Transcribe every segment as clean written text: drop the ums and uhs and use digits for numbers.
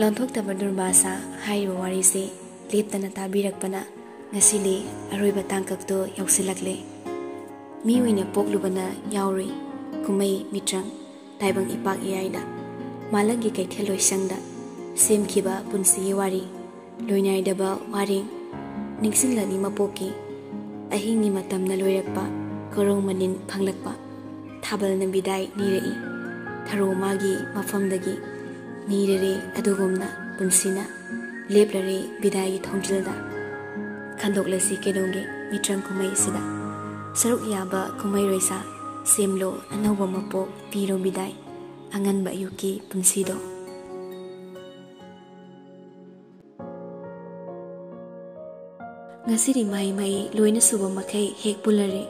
Lonthoktaba Durbasa haiba warisi leptana tabirakpana ngasili aroiba tangkakto yausilakle mi oina poklubana yauri kumai mitrang taibang ipak iyaida malangi kaitheloi sangda semkiba punsi wari loinaidaba waring ningsinlani mapoki ahingi matamna loirakpa korong manin phanglakpa thabalna bidai nirei tharo magi mafamdagi nirere adugumna punsina leplare bidai thongjilda khandoklasi kedonge mitrang kumai sida saruk yaba kumai roisa semlo anauba mapok piro bidai anganba yuki punsido ngasiri mai loina suba makai hek pulare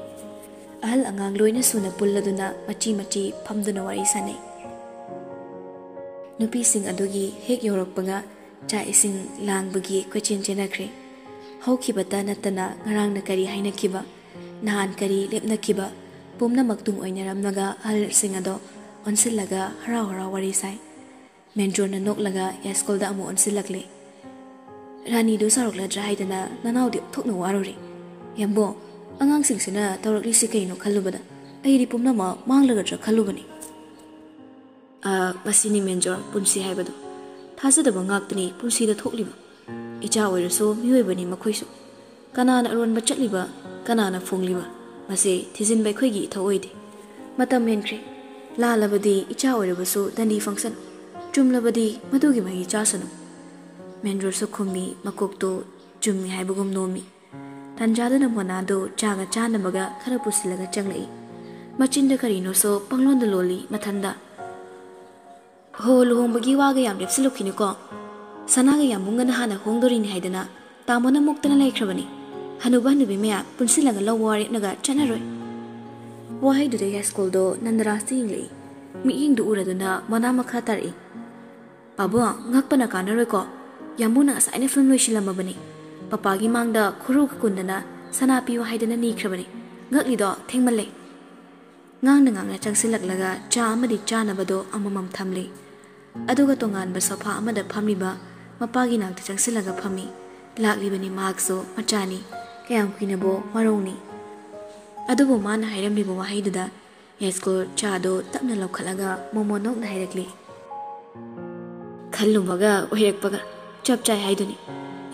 ahal angang loina suna pulladuna machi phamduna wari sanai nupi sing adugi hek yorakpanga cha ising langbagi question jenakre haukibata natana ngarang na kari haina kiba nahan kari lepna kiba pumna maktung oinaramnaga ahal sing ado onsilaga hara wari sai menjor na noklaga yaskolda amu onsilakle Rani do sarokla draidana nanau di thokno warori yambo angang singsina tawrakli sikaino khallubada airi pumna ma manglaga dra khallubani masini menjor punsi haibado thajadaba ngaktani punsi da thokliba icha oiraso miyoibani makhoisu kanana aronba chatliba kanana fongliba mase thijin bai khoigi thaoide matam menkre lalabadi icha oirabasu dandi function chumlabadi madugi magi chasanu Menjor Sukumi Makokto Jumi Haibugum Nomi Tanjadana Monado Jaga Chanamaga Karapusilaga Changlei Machinda Karino so Panglon the Loli Matanda Ho Luhombugi Waga Yam Lipsilukiniko Sanaga Yamungan Hana Hondorin Haidana Tamona Muktana Lakravani Hanuban Bimea Punsilaga Low Warrior Naga Chanaroi Why do they Yaskoldo Nandarasti Ingli Meeting the Uraduna Monamakatari Pabo Ngakpana Kanariko Yamuna as any film Wishilamabani. Papagi mangda Kuruk Kundana, Sanapi Haidana Nikrabani, Gutlido, Tingmale. Ngang Changsilak Laga, Cha Amadi Chanabado, Amamam Tamli. Adugatongan Basopa Amada Pamiba, Mapagi Nang Changsilaga Pami, Laklibani Magso, Machani, Kayam Kinabo, Maroni. Adubo Man Hirambibo Haidada, Yasko, Chado, Tamna Lokalaga, Momonok directly. Kalumaga, Oyakpaga. Chapchai haiduni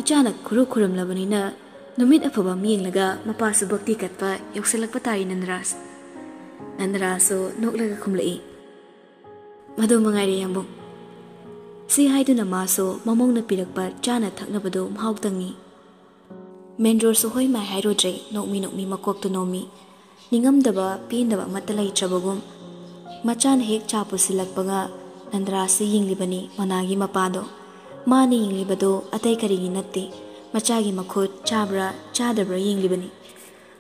ichana khuru khurum labanina numit afaba miyenglaga mapasu bhakti katpa yokselakpa tari nandraso noklaga khumlai madu mangairi yambu si haiduna maso mamongna pirakpa chana thaknabado mhauktangi menjor so hoi mai hairodre nokmi makokto nomi ningamdaba pindaba matalai trabagum machan hek chapu silakpaga nandrasi yinglibani managi mapado Mani yinglibado atay karigi natti machagi makhut chabra chadabra yinglibani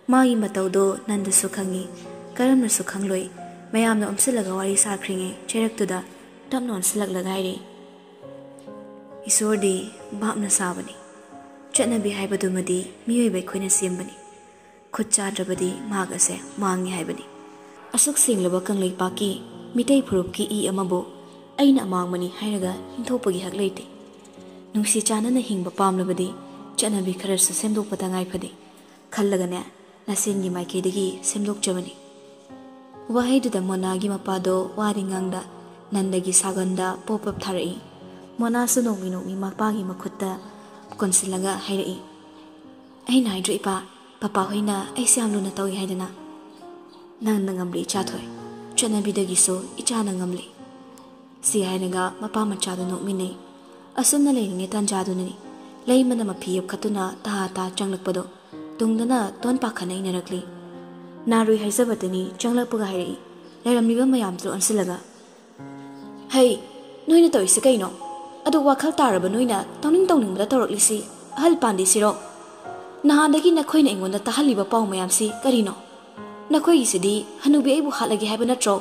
magi matawdo nanda sukhangi karamna sukhangloi mayamna umsilaga wari sakringe cheraktuda tapna onsilakla gairi isordi bapna sabani chatnabi haibadumadi miyoibai khoina sembani khut chadrabadi magase mangi haibani asuk singlaba kanglei paki mitei phurupki I amabo aina amangmani hairaga inthopagi hak leite Nungsi chanana hingba pamlabadi chanabi kharasa semdokpata ngaifadi khallagane nasengi maikidagi semdokjabani wahaiduda monagi mapado waringangda nandagi saganda popap tharai monasu nokmi mapagi makhutta konsilaga hairai aina haidri ipa papa hoina aisiamluna tawi haidana nang nangamli chathoi chanabi dagi so ichana ngamli si hainaga mapa machada nokmine Asumna layingi tanjadunani laymana mapiyap katuna ta changlakpado tungdana ton pakhana inarakli narui haisabatani changlakpaga hairai layramliba mayamtro ansilaga Hey noina tawise kaino adu wakhal taraba noina tawningbada tawraklisi ahal pandi siro nahandagi nakhoina ingonda tahaliba paw mayamsi karino nakhoi sidi hanubi aibu halagi haiba natro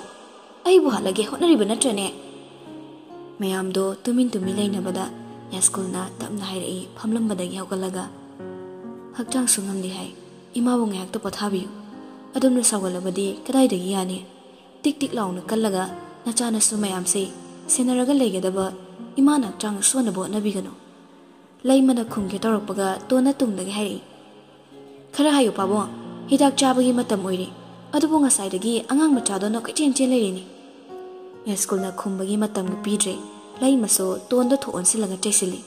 aibu halagi honariba natrane Mayamdo tumin lainabada Yaskulna tapna hairai phamlambadagi hawgalaga Hakjang sungamdi hai imabu ngayakto pathabiyu adumna sawgalabadi kadaidagi yani tik launa kallaga nachana su mayamse senaraga legedaba imana chang suana bo nabigano lay mana khumge torokpaga tona tungdagi hairi khara hayo pabo hidak chabagi matam oiri adubo ngasaidagi angang machado no kaichen chen lerini school na khumbagi matam ga pidre lay maso tonda thon silaga chaisili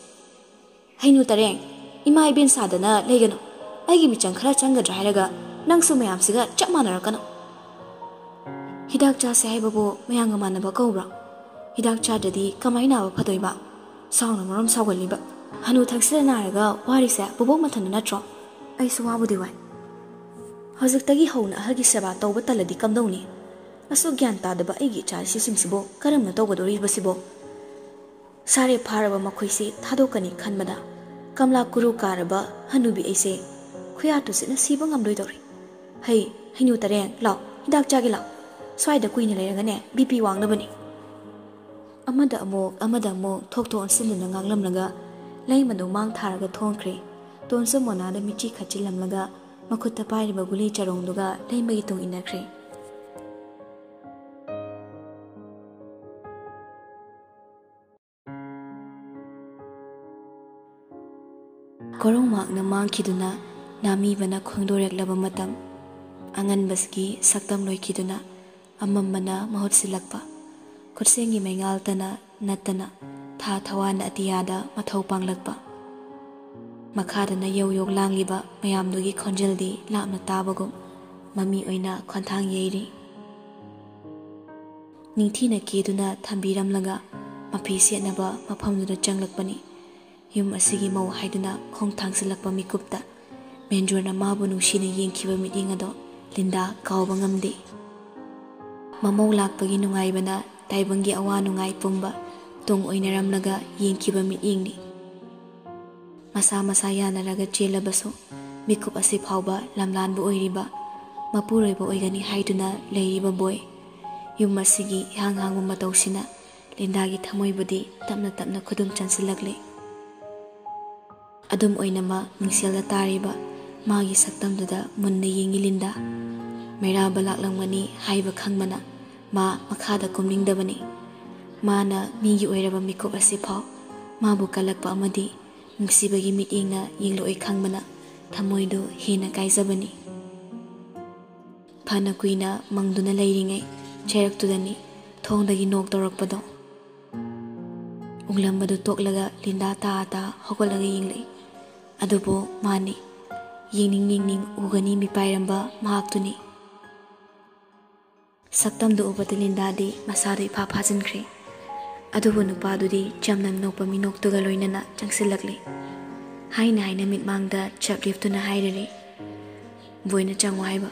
hainu tareng ima iben sadana legano aigi michang khara changa drairaga nangsu mayam siga chap manarakano hidak cha se haibabu mayanga manaba kobra hidak cha dadi kamaina ba phadoiba sauna maram sawaliba hanu thaksila naraga warise bobok mathana natro ai suwabu diwai haujiktagi hauna hagi seba tawba taladi kamdawni asu gyan tadaba aigi charisi singsibo karamna tawgadori basibo sare pharaba makhoisi thadokani khanbada kamla kuru karaba hanubi aise khuyatu sina siba ngamdoi dori hei hinu tareng law hidak chagi law swaida kuina leragane bp wangnabani amada amo thokto onsilna nganglamnaga lay manu mang tharaga thongkhre tonsa monada michi khachilamlaga makutta pairiba guli charongduga leimagi tung inakre korong makna mangkhiduna nami bana khongdoreklaba matam angan basgi saktam loikiduna amammana mahut silakpa khutsengi mengal tana natana tha thawana atiyada mathau panglakpa makhadana yoyok langliba mayamdugi khonjeldi lapna tabagum mami oina khonthang yeiri ningthina keduna thambiramlaga mafi setnaba mafamduda changlakpani yum asigi mau haiduna khongthangsilakpa mikupta menjorna mabu nungsina yengkhiba miting ado linda kawba ngamde mamau lakpagi nungaibana taibangi awa nungai pumba tung oinaramlaga yengkhiba mitingni masa masa yanaraga chelabaso mikup asi phauba lamlanbu oiriba mapuroiba oigani haiduna leiriba boy yum asigi hanghangbu matawsina lindagi thamoibudi tapna tapna khudum chansilakle adum oinama ningselda tariba magi saktamduda munna yengi linda meraba laklangmani haiba khangmana ma makhada kumningdabani mana migi oiraba mikup asi phau mabu kalakpa amadi nungsibagi mitingna yengloi khangmana thamoidu hena kaizabani phana kuina mangduna leiringai cheraktudani thongdagi nok torakpado unglambadu toklaga linda ta hogolaga yenglei adubo mani yengning ugani mipairamba mahaktuni saktamdu ubati lindadi masadu ipha phajinkre adubo nupadudi jamnam nokpa minoktuga loinana changsilakle haina mitmangda chapliftuna hairere boina changwa haiba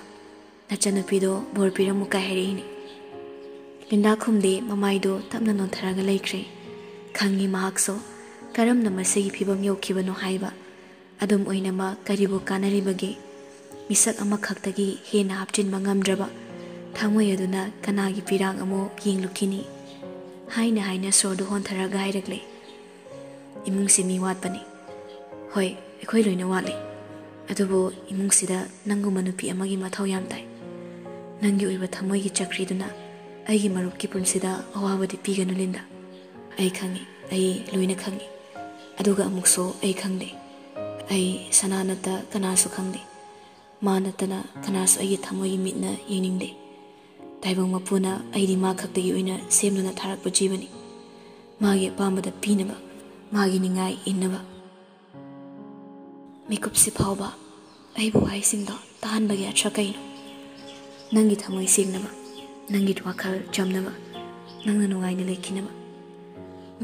nachanupido borpiramu ka haireni linda khumde mamaido tapna nontharaga laikre khangi mahakso karamna masigi phibam yokhibano haiba adum oinama karibu kanaribage misak ama khaktagi hena hapchinba ngamdraba thangoi aduna kanagi pirang amo yenglukini haina sordu hontharaga hairakle imung simi watpani hoi ekhoi loina watle adubo imung sida nangu manupi amagi mathau yam tai nangi oiba thamoi gi chakri duna aigi marup ki punsida awawadi piganu linda ai khangi ai loina khangi aduga amukso ai khangde ai sananata kanasu khangde manatana kanasu ai thamoi mitna yeningde taibang mapuna aidi ma khaktagi oina semduna tharakpa jibani magi pamada pinaba magi ningai innaba makeup si phauba aibu haisingda tahanbagi atrakaino nangi thamoi singnaba nangi wakhal jamnaba nangna nungaina lekhinaba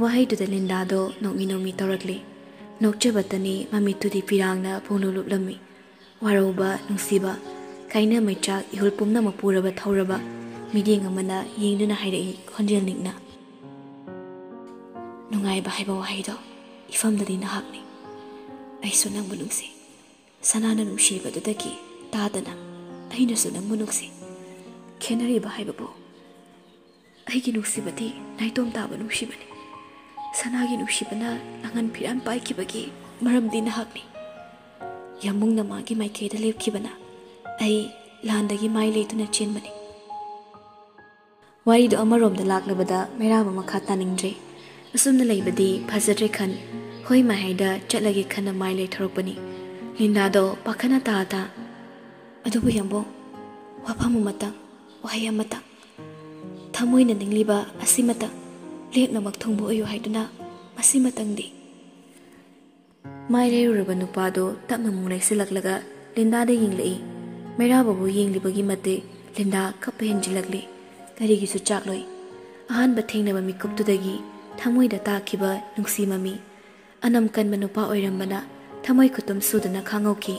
wahaiduda lindado nokmi torakle nokchabatani mamitudi pirangna phonuluplami waroba nungsiba kaina maichak ihul pumna mapuraba thauraba miding amana yengduna hairai khonjel nikna nungai ba haiba wahaido ifamdadi nahakni aisu nangbu nungsi sanana nungshibadudagi tadana ainasu nangbu nungsi khenari ba haibabu aigi nungsibadi naitom taba nungsibani sanagi nushibana nangan piran pai kibagi maramdi nahakni yamungna magi maikeda lepkibana ai landagi mai leituna chenbani warido amaromda laklabada meraba makha taningdre asumna leibadi phajatre khan hoi mai haida chatlage khana mai le thoropani Linda do pakhana ta ta adubu yambo wafamu mata wahaya mata thamoi na ningliba asimata lepna makthongbo ayu haiduna asimatangdi mai le ruba nupa do tapna mungai silaklaga Linda de yinglei mera babu yinglibagi mate Linda kaphen jilagli karigi su chakloi ahan ba thengna ba mikup tu dagi thamoi da ta khiba nungsi mami anam kan manupa oirambana thamoi khutum sudana khangauki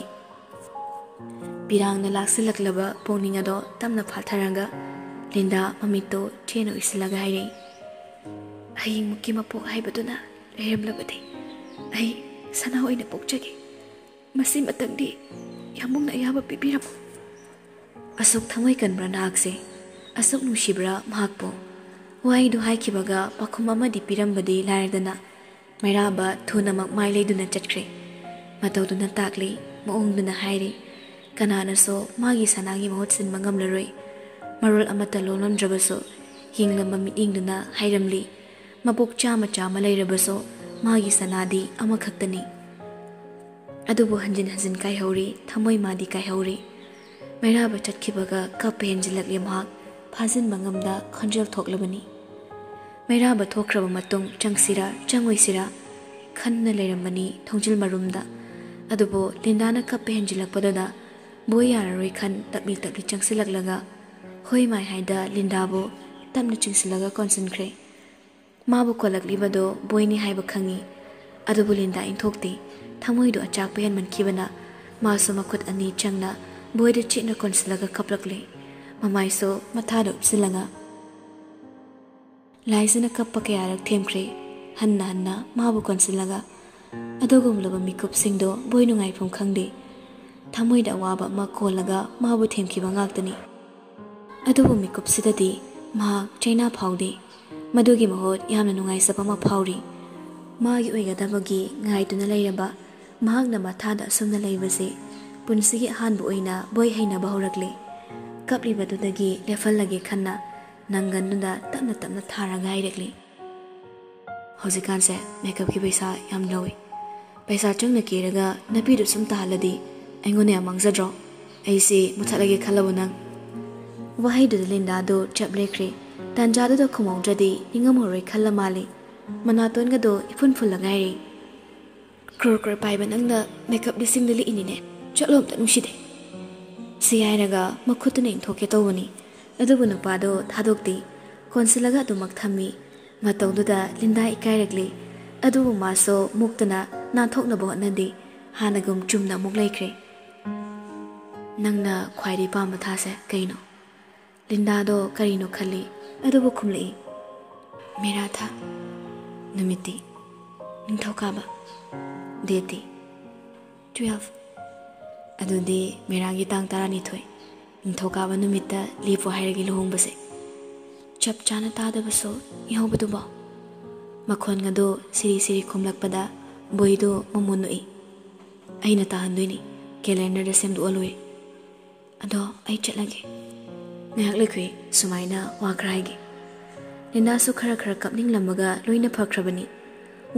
pirang na laksilaklaba pongninga do tamna phatharanga Linda mamito theno isilaga haire ai mukki mapo haibaduna leramlabadi ai sana hoina pokjagi masi matangdi yamungna yaba pipiram asok thamoi kan branakse asok nushibra mahakpo wai do haikibaga pakhum amadi pirambadi lairdana mairaba thunamak maileiduna chatkre matawduna takli maongduna hairi kanana so magi sanagi mahotsin mangamlaroi marul amata lolondrabaso hinglamba miingduna hairamli mapok chama chama leirabaso magi sanadi amakhaktani adubu hanjin hanjin kai hauri thamoi madi kai hauri mairaba chatkibaga kaphen jilakle mahak phajin mangamda khonjel thoklabani mairaba thokraba matung changsira changoisira khanna leirambani thongjil marumda adubo Lindana kaphen jilakpadada boyararoi khan tapmi tapli changsilaklaga hoi mai haida Lindabo tamna chingsilaga concentre mabu kolaklibado boyni haiba khangi adubu Linda inthokti thamoido achak pen mankibana maso makut ani changna boyde china konsilaga kaplakle mamaiso mathado silaga laisina kappa kayarak themkre hanna hanna mabu konsilaga adogumlaba mikup singdo boynungai phum khangde thamoida waba ma kolaga mabu themkiba ngaktani adubu mikup sidadi ma chaina phaude madugi mahot yamna nungai sapa ma phauri magi oigadabagi ngaituna leiraba mahakna mathada sumna leibase punsigi hanbu oina boy haina bahurakle kapli badudagi lefallage khanna nangannuda tapna tapna thara gairekle hojikanse makeup ki paisa yam lawi paisa chungna kiraga napidu sum tahaladi aingone amangzadro aisi muthalage khalabu nang wahaidu Linda do chablekre tanjadu da khumongdradi ingamoroi khallamali manaton ga do ifun fullagairi kror paiba nangna makeup lising dali inine chatlom ta nushide siyairaga makhutuna inthoke tawani adubu nupado thadokti konsilaga dumak thami matawduda Linda ikairakli adubu maso muktana nathokna bohnadi hanagum chumna muklaikre nangna khwairi pamba thase kaino Linda do karino khali adubu khumlei mera tha numiti Lonthoktaba deti 12 adudi meragi tang tarani thoi Lonthoktaba numita lifu hairagi luhongbase chap chana tadabaso ihobatuba makhon ngado siri khumlakpada boido mamunui aina tahanduini calendar da semdu aloi ado ai chatlage ngak lekhui sumaina wakraigi Linda su khara kapning lamaga loina phakrabani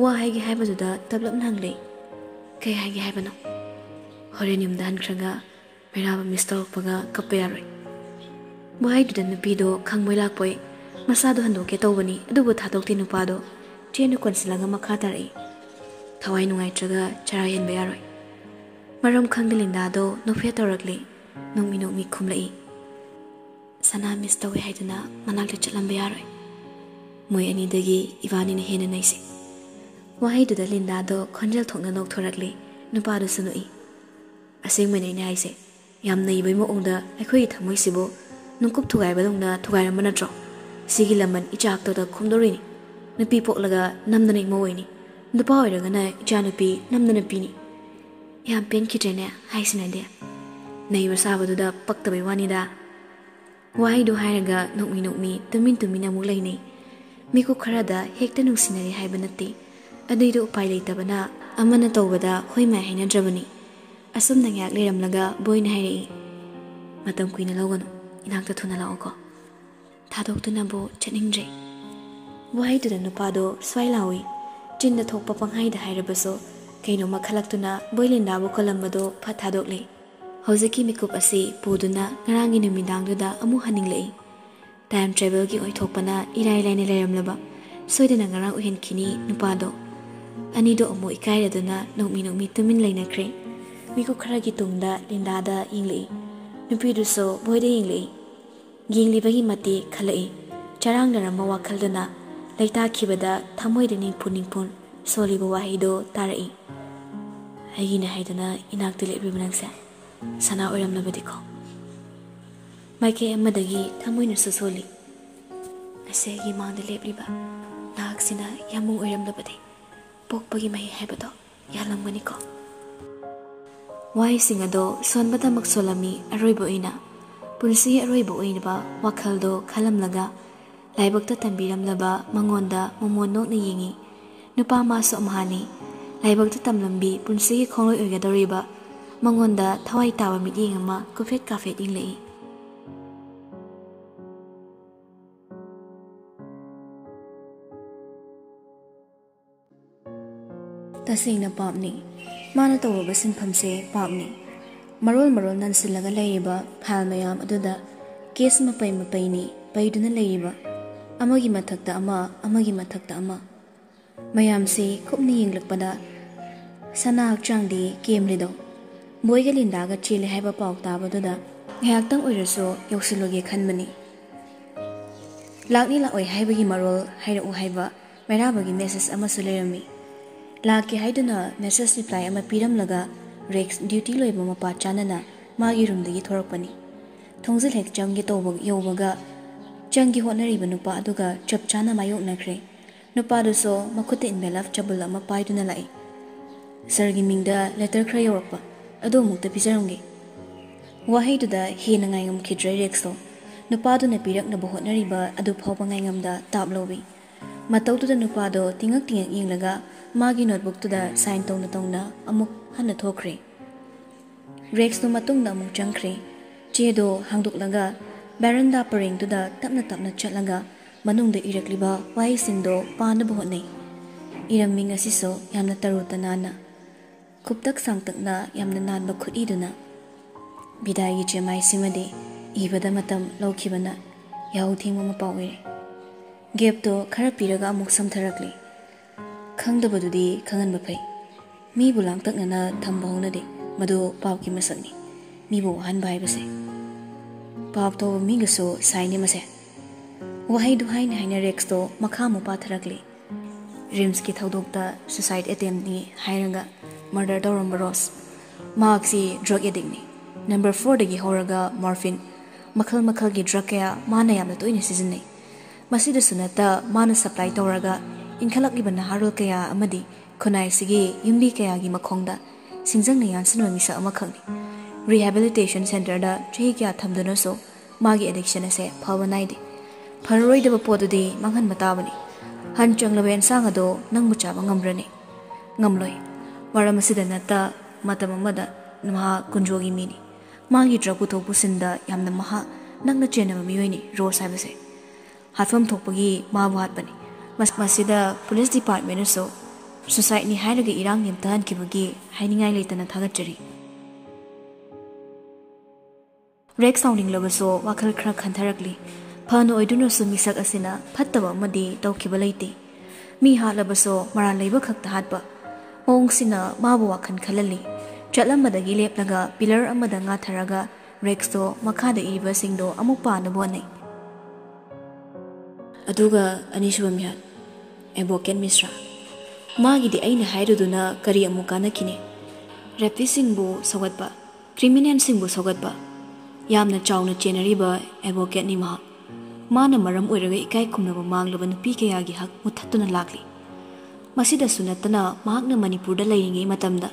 wa haigi haibaduda tablap nangle kai haigi haibano horenim dan khranga meraba mister paga kapayaroi bohaiduda nupido khangmoi lakpoi masado handoke tawbani adubu thadokti nupado chenu konsilaga makha tarai thawai nungai traga chara yen bayaroi maram khangde Linda do nofya tawrakle nongmi khumlai sana mister we haiduna manakle chatlambe yaroi moi ani dagi Ivani na hena naisi wahaiduda Linda do khonjel thokna nok thorakle nupado sunui asing mane ne haise yamna ibai mo ongda akhoi thamoi sibo nungkup thugai badongna thugai ramana tro sigi laman ichak to da khumdorini nupi poklaga namdana moini nupa oiraga na ichanupi namdana pini yam pen kitrene haisina de neiba sabaduda paktabai wanida wahaidu hairaga nokmi tumin amuk lainei miku kharada hekta nungsinari haiba natti adaido upai leitabana amana tawbada hoimai hainadrabani asumna ngak leramlaga boina hairei matam kuina lawganu inakta thuna laoko thadoktunabo chatningdre Wahayduda nupado swailawi chinda thokpa panghaida hairabaso kaino makhalakuna boilindabu kolambado phathadokle hojiki mikup asi puduna ngarangi numidangduda amu haninglei time travel gi oithokpana irai laine leiramlaba soidena ngarang uhenkhini nupado anido amu ikairaduna nokmi tumin leinakre miku kharagi tungda lindada inglei nupiduso boide inglei ginglibagi mati khalai charangdaramba wakhalduna leita khibada thamoide ningpun solibo wahido tarai aigina haidana inakti lebribnangsa sana oiramnabadiko maike amadagi thamoina susoli asegi mangda lebriba naksina yamung oiramnabadi pokpagi mai haibado yalamganiko wai singado sonbada maksolami aroibo ina punsi aroibo oinaba wakhaldo khalamlaga laibakta tambiramlaba mangonda momonokna yingi nupa maso amhani laibakta tamlambi punsi khongloi oigadoriba mangonda thawai tawa midyeng ama kufet kafet inglei tasingna papni mana tawba sinphamse papni marol nansilaga leiba phal mayam aduda case mapai ni paiduna leiba amagi mathakta ama mayam se khupni yinglakpada sana hakchangdi kemlido boiga lindaga chile haiba pauk tabaduda ngayaktang oiraso yoksiloge khanmani lakni la oi haibagi marol haira u haiba mairabagi message ama sulerami laki haiduna message reply ama piramlaga rex duty loiba mapa chanana magi room dagi thorakpani thongzil hek changi tobag yobaga changi honariba nupa aduga chapchana mayok nakre nupa duso makhute envelope chabul ama paiduna lai sargi mingda letter khra yorakpa ado mukta pijaramge wahaiduda hena ngaingam khidre rexo nupaduna pirakna bohonariba adu phawba ngaingamda tablobi matawtuda nupado tingak yenglaga magi notebook tuda sign tongna amuk hanna thokre rex no matungna amuk changkre chedo hangduklaga baranda paring tuda tapna chatlaga manungda irakliba wai singdo pana bohonai iraming asiso yamna tarutanana kuptak sangtakna yamna nanba khudiduna bidai jemai simade ibada matam laukibana yahu thingma mapawere gap to khara piraga amuk samtharakli khangdabadudi khanganba phai mi bulang taknana thamba honade madu pawki masakni mi bo hanba haibase paw to mi gaso saini mase wahai du haina rex to makha mu patharakli rims ki thodokta suicide attempt ni hairanga murder doramba ros marksi drug addict ni number 4 dagi horaga morphine makhal gi drug kaya mana yamna toina season masida sunata mana supply toraga inkhalakibana harul kaya amadi khonai sigi yumbi kaya gi makhongda singjangna yansanwa misa ama khangni rehabilitation center da chehi kya thamdana so magi addiction ase phawanai Pharoidaba podudi manghan matabani hanchanglaben sangado nangmu chaba ngamrani ngamloi waramasida nata matamamada namaha kunjogi mini magi drapu thopusinda yamna maha nangna chenama miyoini ro saibase hatfam thokpagi mabu hatbani masida police department so society ni hairaga irang nimtan kibagi hainingai leitana thagachari rex sounding lobaso wakhal khra khantharakli Pano oiduna su misak asina phattaba amadi tawkiba leite mi halabaso maran leiba khakta hatba ong sina mabu wakhan khalali chatlamadagi leplaga pillar amada nga tharaga rex to makhada iba singdo amuk pa na bonai aduga anishuba mihat advocate misra magi di aina hairuduna kari amukana kine rapi singbu sogatba criminal singbu sogatba yamna chawna chenariba advocate ni ma Mana maram oiraga ikai kumnaba manglaba nupi kayagi hak muthattuna lakli masida sunatana mahakna Manipur da leiringai matamda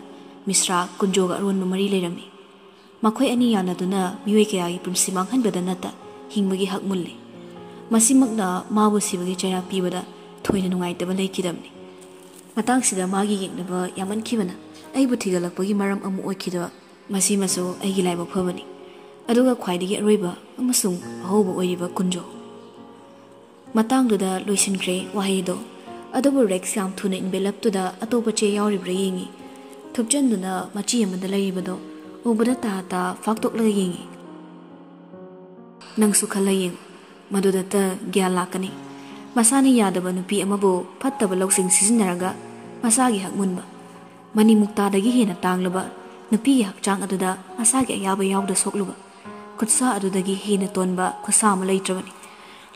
misra kunjoga Arun mari leirami makhoi ani yanaduna miwei kayagi pumsi manghanbada nata hingbagi hak mulle masimakna mabu sibagi chaya pibada thoina nungaitaba leikidamni matangsida magi yengnaba yamankhibana aibu thigalakpagi maram amu oikida masimaso aigi laiba phabani aduga khwaidigi aroiba amasung ahoba oiriba kunjo Matangduda loisinkhre wahaido adubu Rex yam thuna envelope-tuda atopa che yauribra yengi thupchanduna machi amada lairibado ubada ta faktokla yengi nangsu khala yeng maduda ta gyan lakani masani yadaba nupi amabu phattaba loksing sizinaraga masagi hakmunba mani muktadagi hena tanglaba nupi hakchang aduda masagi ayaba yawda sokluba kutsa adudagi hena tonba khasa ma leitrabani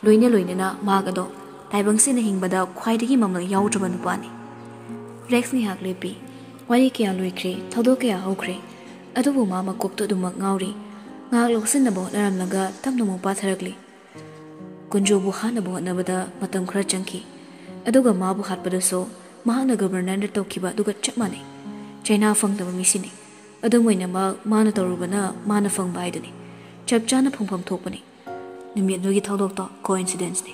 loina magado taibangse na hingbada khwaidagi mamla yawdraba nupani Rex ni hak lepi wari kya loikre thodo kya hokre adubu mama kokto dumak ngauri ngak loksin na bo naramlaga tamno mo patharagli kunjo bu hana bo nabada matam khara changki aduga ma bu hatpada so mahana governor tokiba aduga chapmani China fangtaba misini adu moina mana torubana mana fang baidani chapchana phongpham thokpani nimit nogi thodok to coincidence ni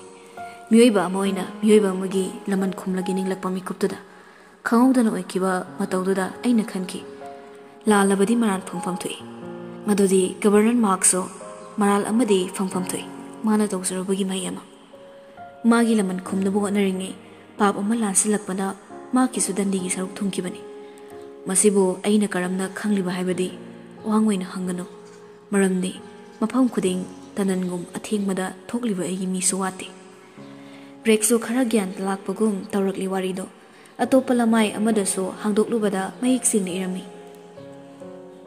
miyoiba moina miyoiba magi laman khumlagi ninglakpa mikuptuda khangudana oikiba matawduda aina khanki lalabadi maral phongpham thui madudi governor markso maral amadi phongpham thui mana tawsarubagi mayama magi laman khumnabu honaringi pap ama lansilakpana ma kisu dandigi saruk thungkibani masibu aina karamna khangliba haibadi wangwaina hangano maramdi mafam khuding tanangum athengmada thokliba agi misu wate Rexo khara gyan talakpagum tawrakli warido atopa lamai amadaso hangdoklubada mayik singna irami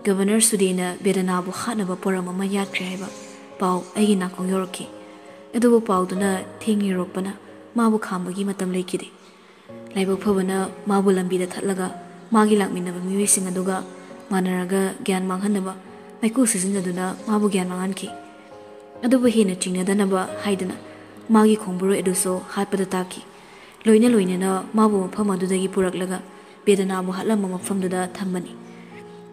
Governor Sudena Bedanabu Hanaba Poram ama yadkre haiba pau agi nakong yorki adubu pauduna thengi ropana mabu khambagi matam leikide laibok phabana mabu lambida thatlaga magi lakminaba miwising aduga manaraga gyan manghanaba maiku sizinaduna mabu gyan manganki adubu hena chingnadanaba haidana magi khongburu eduso hatpada taki loina na mabu mafam adudagi puraklaga bedanabu hatlamba mafamduda thambani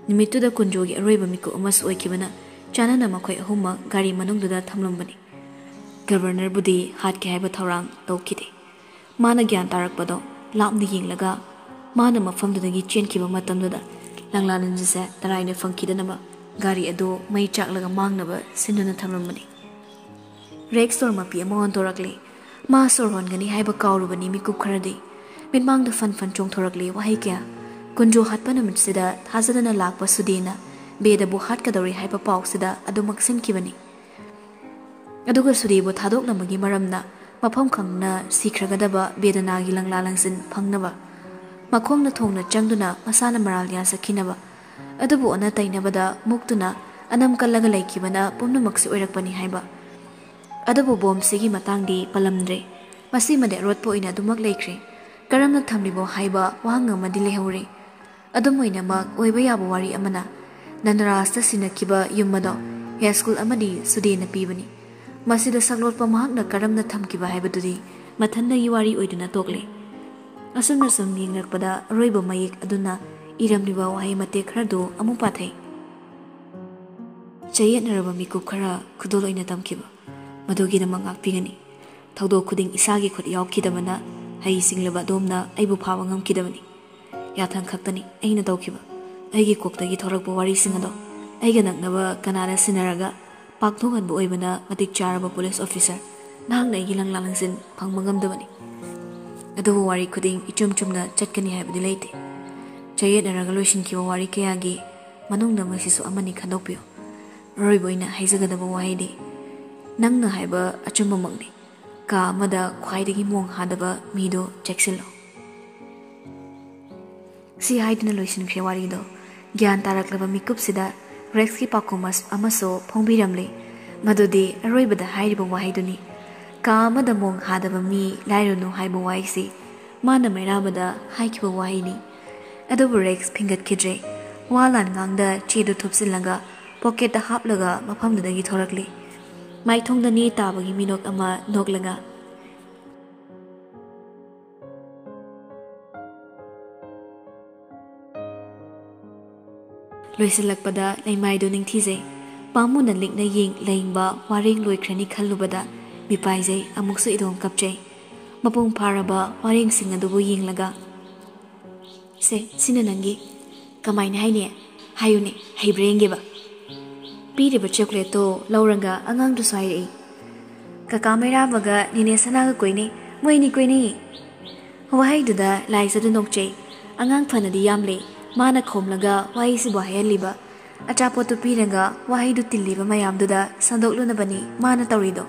nimituda kunjogi aroiba miku amas oikibana chanana makhoi ahumma gari manungduda thamlambani governor budi hatke haiba thorang tokide mana gyan tarakpado lapni yinglaga mana mafamdudagi chenkiba matamduda langlaninjise taraine fangkidanaba gari ado mai chaklaga mangnaba sinduna thamlambani Rex store mapi amon torakli ma sorhongani haiba kaurubani mikup kharadi mitmangda fan chongthorakli wahai kya kunjo hatpana mitsida thazadana lakpa sudena beda bu hatkadori haiba pausida adu maksimkibani aduga sudebu thadoklamagi maramna mafam khangna sikhragadaba bedanagi langlalangsin phangnaba makhongna thongna changduna masana maral ya sakhinaba adubu ona tainabada muktuna anam kallaga laikibana pumnamakse oirakpani haiba adubu bomsigi matangdi palamdre masi made rotpo ina dumak laikre karamna thamlibo haiba wanga madi lehore adumoina mak oiba yabo wari amana nanrasta sinakiba yumado high school amadi sudena pibani masida saglotpa mahakna karamna thamkiba haibadudi mathanna yiwari oiduna tokle asumna sum yengrakpada roiba mayek aduna iramliba wahai mate khrado amu pathai chayet naraba mikup khara khudoloina tamkiba madugi na mangak pigani thaudo khuding isagi khut yaukidamana hai singlaba domna aibu phawa ngamkidamani yathang khaktani aina tawkiba aigi koktagi thorakba wari singado aiga naknaba kanara sinaraga pakthongan bu oibana matik charaba police officer nangna igi langlalangsin phangmangamdabani adubu wari khuding ichumchumna chatkani haibadi leite chayet naraga loishinkiba wari kayagi manungna masisu amani khandokpio roiboina haizagadaba wahidi nangna haiba achumba mangni ka amada khwaidagi mong hadaba mido cheksillo si haidina loisinkhre warido gyan taraklaba mikupsida Rex ki pakumas amaso phongbiramle madudi aroibada hairiba wahaiduni ka amada mong hadaba mi lairunu haiba waisi mana mairabada haikiba wahini adubu Rex phingat kidre walan ngangda chedu thupsilaga pocket da haplaga mafamdagi thorakli maithongda ni tabagi minok ama noklaga loisilakpada laimaido ningthije pamuna likna yeng laingba waring loikrani khallubada mipaijai amuksu idom kapchai mapung pharaba waring sing adubu yenglaga se sina nangi kamaina haine hayune haibrengeba piriba chocolate to lauranga angang du sai Kaka Mairabaga Nine Sanaga Queenie, Moini Queenie. Why do the lies at the Nokche? Angang Panadi Yamli, Mana Comlaga, why is Wahaya Liba? A chapo to Piraga, why do Tiliba Mayam do the Sandok Lunabani, Mana Torido?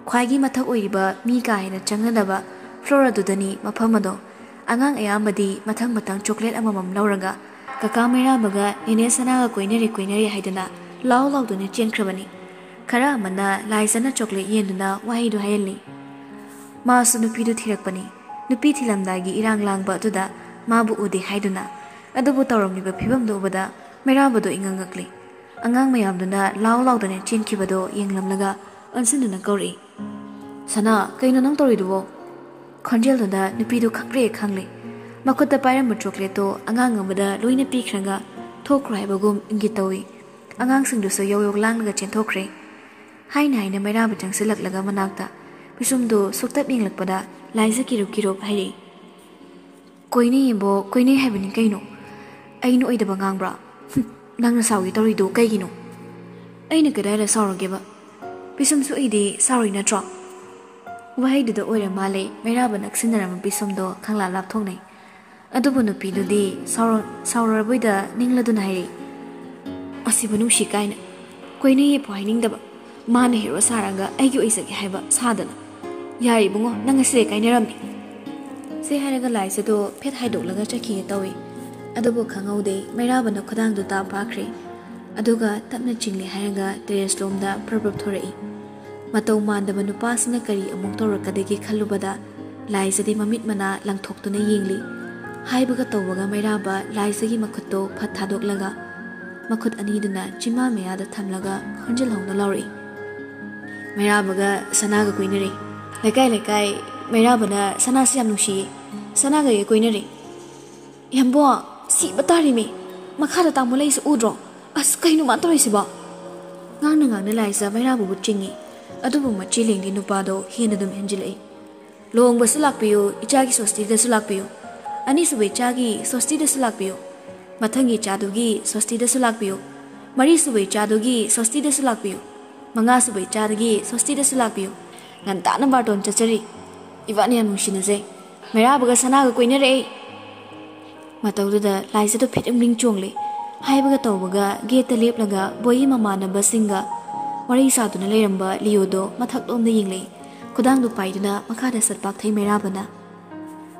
Quagi Mata Uiba, Mika in a Changadaba, Flora Dudani, Mapamado, Angang Ayambadi, Matang Matang Chocolate Amamam Lauraga, Kaka Mairabaga, Nine Sanaga Queenie Haidana, Lau Laudun Chen Crabani. Kara Mana, Liza chocolate yenduna, why do Haili? Masu Nupidu Tirakpani, Nupiti Lamdagi Irang Lang Batuda, Mabu Udi Haiduna, Adobo Toromni Pibam Dobada, Merabado Ingangakli, Angang Mayamduna, Lau Laudan Chin Kibado, Yang Lamlaga, Unsinduna Gori. Sana, Kainanang Torido, Congelda, Nupidu Kakre Kangli, Makuta Pyramid Chocolato, Angangamada, Luina Pikranga, Tokrai Bagum Ingitawi, Angang Sinduso Yo Langa Chentokre. Hai nai na Mairaba Jangsilak Laga Manakta, Pisumdo, Sukta being Lakpada, Liza Kiruk Hari. Koini Bo, Koini Heaven Kaino. I know Ida Bangangbra. Nanga Sawi Torido Kaino. I know Kadala Sorrow giver. Pisum Suidi, sorry na drop. Why did the oil Malay, Mairaba Naxinaram Pisumdo, Kangla Laptone? Adobono Pido de, Sorrow with the Ningla Dunai. Asibanu Shikaina. Koini pointing the Mana hero Saranga, Ayu is a have Sadana. Yari Bungo, Nangase Kainarami. Say Hanaga lies a door, Pet Hido Laga Chaki Tawi. Adobo Kango de, Mairaba no Kodang do Ta Pakri. Aduga, Tapna Chingli Hanga, Teres Lomda, Preparatory. Mato Man the Manupas Nakari among Tora Kadeki Kalubada, lies a de Mamit Mana, Langtoktuna Yingli. Haibuga Towaga Mairaba, lies a Gimakoto, Patadok Laga. Makut Aniduna, Jima Mea the Tamlaga, Conjel Hong the Lorry. Mairabaga Sanaga Queenery. Lekai, Mairabana, Sanasiam Nushi, Sanaga Queenery. Yamboa, see Batari me. Makata Tamulays Udro, as Kainu Matorisiba. Nanga Liza, Mairabu Chingi, Adubu Machilling in Nupado, Hinadum Angeli. Long was Sulakpio, Ichagi Sosti the Sulakpio. Anisube Chagi, Sosti the Sulakpio. Matangi Chadugi, Sosti the Sulakpio. Marisube Chadugi, Sosti the Sulakpio. Mangasube Chadagi, Sosti the Sulakpio. Nantana Barton Chachari. Ivania Mushinaze. Merabaga Sanaga Queenere. Matauda lies at a pit and bring chongli. Haibaga Tobaga, Gate the Leplaga, Boy Mamana Basinga. Marisa to Naleramba, Leodo, Matak on the Yingli. Kodang do Paiduna, Makada Satpak Merabana.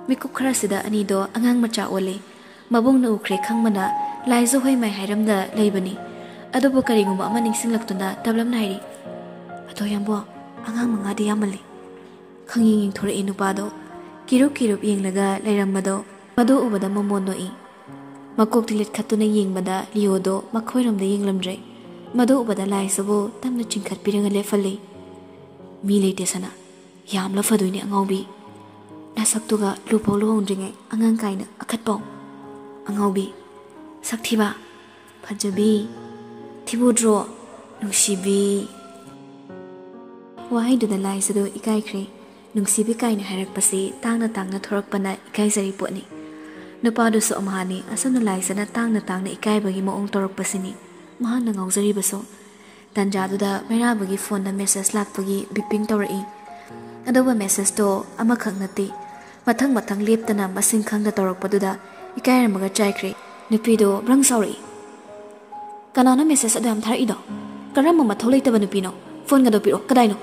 Mikukrasida Anido, Angang Macha Ole. Mabung no Ukre Kangmana, lies away my Hiram the Labani. Adobo Karinguma Maning Singlactuna, Tablam Nairi. Atoyambo, Angang Mangadi Yamali. Kanging Tora Inupado, Kirup Yinglaga, Lairamado, Mado over the Momono E. Makoktilit Katuna Yingbada, Leodo, Makoiram the Yinglamdre. Mado over the Laisabo, Tamna Chinkat Piranga Lefale. Mile Desana, Yamla Faduini Angobi. Nasaktuga, Lupo Londring, Angankaina, Akatpo. Angobi, Saktiba, Pajabi. Tibudro, Nungsibi. Why do the lies do Ikaikri? Nungsibi kain Harak Pasi, Tangna Thorakpana, Ikaisari Putni. No pado so Mahani, as on the lies and a Tangna Ikai Bagi Mo Torok Pasini, Mahana Zaribaso. Tanjaduda, Merabagi phone the message Lapagi, Biping Tori. And over message do, Amakangati. Matang Liptana, Basing Kanga Torok Paduda, Ikairamaga Chaikri, Nupido, Brang sorry. Kanana Mrs. Adam Tarido. Karama Matolita Banupino, Fongadopio, Kadino.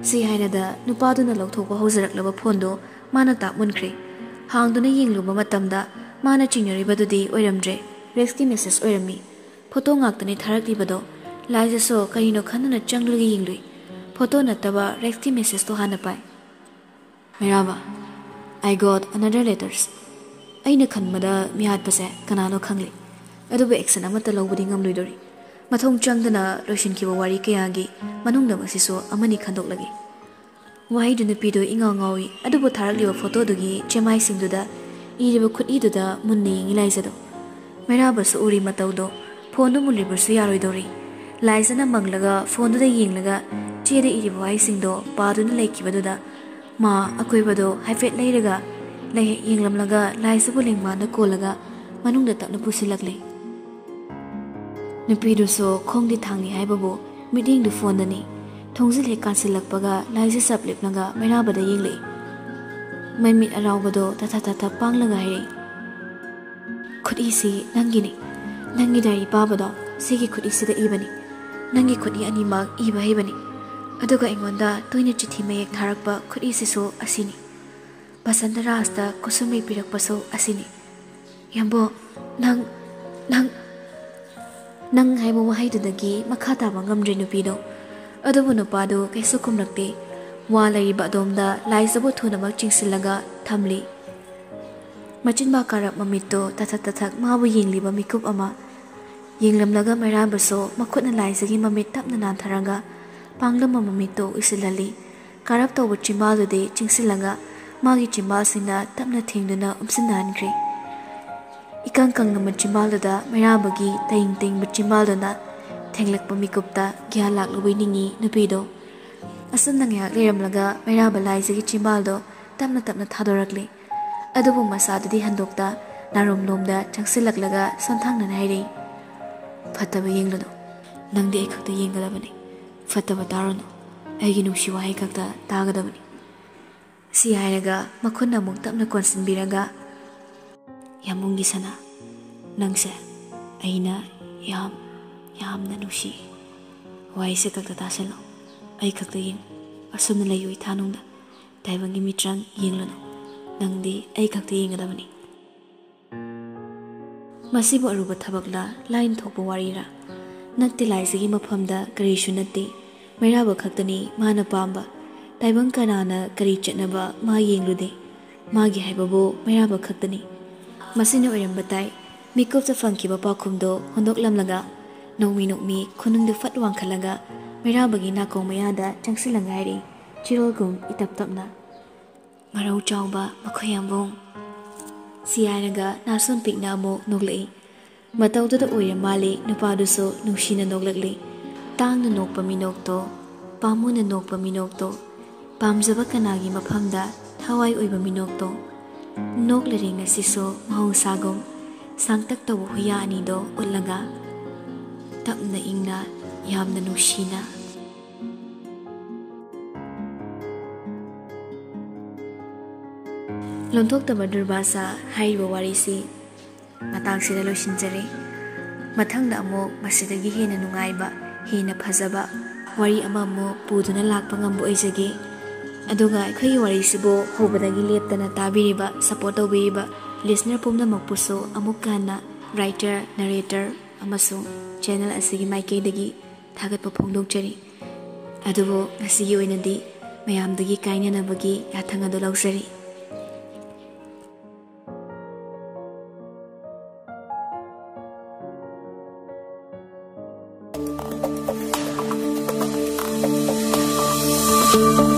See Hainada, Nupado na Lotoka Hoser Lava Pondo, Manata Munkri. Hang to the Ying Luba Matamda, Mana Chinari Badudi, Oiramdre, Resky Mrs. Oirami. Potongak the Nitaraki Bado, Liza so Kaino Kanana Jungle Yingli. Potona Taba, Resky Mrs. Tohanapai. Miraba, I got another letters. Aina Kanmada, Miad Pase, Kanano Kangli. Adobe Exan Amata Lobuding Amludori. Matong Changdana, Roshin Kiwari Kayagi, Manung Namasiso, Amani Kandok Lagi. Why do the Pido Ingangawi, Adobo Tarali photo dogi, Chemai Singduda, Idibo could eat the Munni Elizado. Merabas Uri Mataudo, Pondo Mulibus Yaridori. Lizana Manglaga, Fondo the Yinglaga, Chede Idibo Isindo, Badun Lake Kibaduda, Ma, Aquibado, Hifet Laylaga, Lay Yinglamlaga, Lizabuling Mana Kolaga, Manung the Tapnapusilagli. Nupido so Kong the Tangi Haibabu, meeting the Fondani. थोंजिल हेक कांसिलक्पगा लाइसे सप्लिपनगा मैराबदा येंगले मैमिट अराउबदो तथा तथा पांगलगा हाइरे खुदीसी नंगिनी नंगी diary पाबदो सिगी खुदीसीदा इबनी नंगी खुदी अनिमक इबा हेबनी अदुगा इंगोंदा तोइने चिठी मयेक थारकपा खुदीसीसो असिनी बसंत रास्ता कुसुमे पिरकपसो असिनी यंबो नंग नंग नंग हाइबो वहाइदुदगी मखा ताबा ngamdre nupido adubu nupado kaisu kumrakte wa lariba adomda laisabo thunamak chingsilaga thamli machinba karak mamitto tathak tathak mabu yengliba mikup ama yenglamlaga marabaso makhutna laisagi mamit tapna nantharaga panglama mamitto isilali karap tawbu chimbalude chingsilaga magi chimbalsina tapna thengduna umsinnankre ikang kangna machimbaluda marabagi taing ting machimbaluna thenglakpa mikupta gya laklubay ningi nupido asam nangyak leramlaga maraba laisagi chimbaldo tapna tapna thadorakle adubu masadudi handokta naromlomda changsilaklaga sonthangna haire fataba yenglano nangdi ai khakta yengalabani fataba tarono aigi nungsi wahai khakta tagadabani si hairaga makhunna muk tapna konsinbiraga yamungi sana nangse aina yamna nungsi waise khakta tasalo ai khakta yeng asumna layu ithanungda daibangi mitrang yenglano nangdi ai khakta yengadabani masibu aruba thabakla line thokpa warira nakti laisigi mafamda karisu natti mairaba khaktani mana pamba taibang kanana kari chetnaba ma yenglude magi haibabo mairaba khaktani masina oiramba tai mikup ta fangkiba pakhumdo hondoklamlaga nokmi khunungdu fat wangkhalaga mairabagi nakong mayada changsilanga hairi chirolgum itaptapna marau chawba makhoyambong siyairaga nason pikna mo noglei matawda oira male nupaduso nungshina noglakle tangna nokpa minokto pamuna nokpa minokto pamjaba kanagi mafamda thawai oiba minokto noklere ngasiso mahausagom sangtak tawu huya anido ullaga tapna ingna yamna nushina Lonthoktaba Durbasa haiba warisi matang sida loisinjare mathangda amok masidagi hena nungaiba hena phajaba wari ama mo puduna lakpa ngambu aijage aduga akhoi wari sibo hobadagi leptana tabiriba support tawbiriba listener pumna makpuso amuk kana writer narrator amasu channel asigi maikeidagi thagatpa phongdokjari adubo ngasigi oinadi mayamdagi kainanabagi yathangadu laujari you.